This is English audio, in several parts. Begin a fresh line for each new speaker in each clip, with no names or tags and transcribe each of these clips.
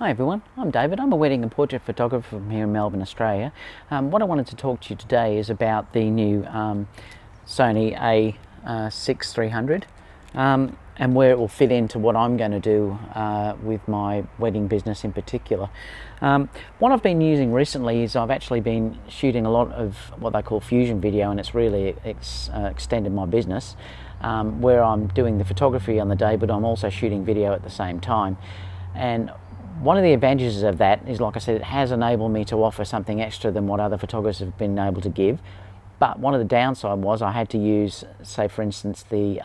Hi everyone, I'm David. I'm a wedding and portrait photographer from here in Melbourne, Australia. What I wanted to talk to you today is about the new Sony A6300 and where it will fit into what I'm going to do with my wedding business in particular. What I've been using recently is I've actually been shooting a lot of what they call fusion video, and it's really extended my business, where I'm doing the photography on the day, but I'm also shooting video at the same time. And one of the advantages of that is, like I said, it has enabled me to offer something extra than what other photographers have been able to give. But one of the downside was I had to use, say for instance, the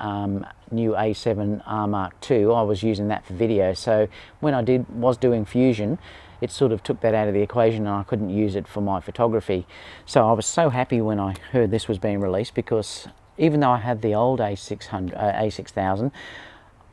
new A7R Mark II. I was using that for video, so when I was doing fusion, it sort of took that out of the equation and I couldn't use it for my photography. So I was so happy when I heard this was being released, because even though I had the old A6000,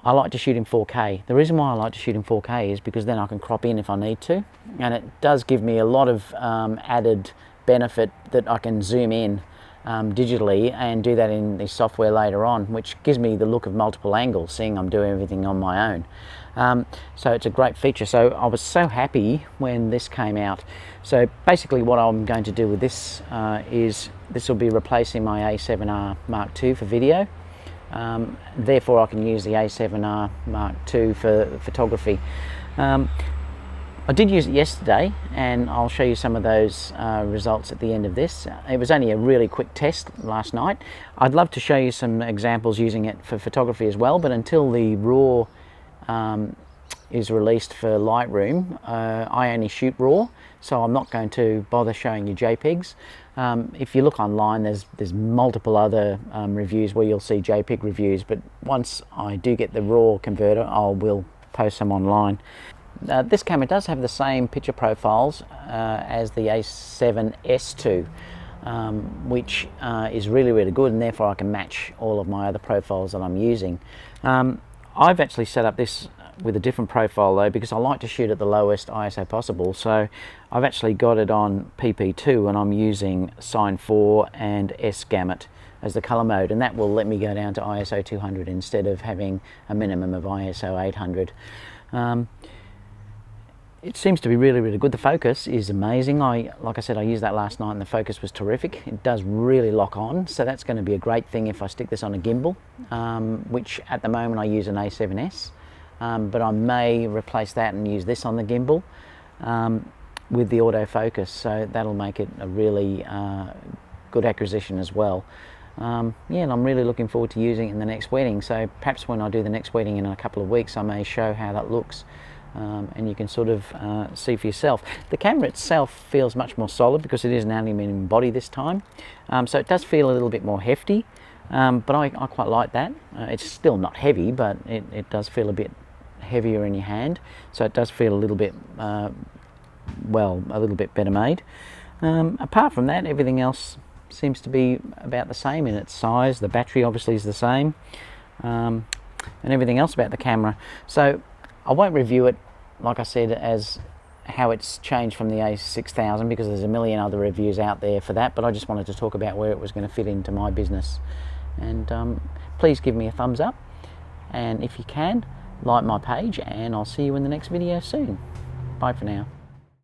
I like to shoot in 4K. The reason why I like to shoot in 4K is because then I can crop in if I need to, and it does give me a lot of added benefit that I can zoom in digitally and do that in the software later on, which gives me the look of multiple angles, seeing I'm doing everything on my own. So it's a great feature. So I was so happy when this came out. So basically what I'm going to do with this is this will be replacing my A7R Mark II for video. Therefore I can use the A7R Mark II for photography. I did use it yesterday, and I'll show you some of those results at the end of this. It was only a really quick test last night. I'd love to show you some examples using it for photography as well, but until the RAW is released for Lightroom, I only shoot RAW, so I'm not going to bother showing you JPEGs. If you look online, there's multiple other reviews where you'll see JPEG reviews, but once I do get the RAW converter, I will post them online. This camera does have the same picture profiles as the A7S II, which is really good, and therefore I can match all of my other profiles that I'm using. I've actually set up this with a different profile though, because I like to shoot at the lowest ISO possible. So I've actually got it on PP2 and I'm using Cine 4 and S Gamut as the color mode, and that will let me go down to ISO 200 instead of having a minimum of ISO 800. It seems to be really good. The focus is amazing. Like I said, I used that last night and the focus was terrific. It does really lock on, so that's going to be a great thing if I stick this on a gimbal, which at the moment I use an A7S. But I may replace that and use this on the gimbal with the autofocus, so that'll make it a really good acquisition as well. Yeah, and I'm really looking forward to using it in the next wedding, so perhaps when I do the next wedding in a couple of weeks I may show how that looks, and you can sort of see for yourself. The camera itself feels much more solid because it is an aluminium body this time, so it does feel a little bit more hefty, but I quite like that. It's still not heavy, but it does feel a bit heavier in your hand, so it does feel a little bit well, a little bit better made. Apart from that, everything else seems to be about the same in its size. The battery obviously is the same, and everything else about the camera. So I won't review it, like I said, as how it's changed from the A6000, because there's a million other reviews out there for that, but I just wanted to talk about where it was going to fit into my business. And please give me a thumbs up, and if you can, like my page, and I'll see you in the next video soon. Bye for now.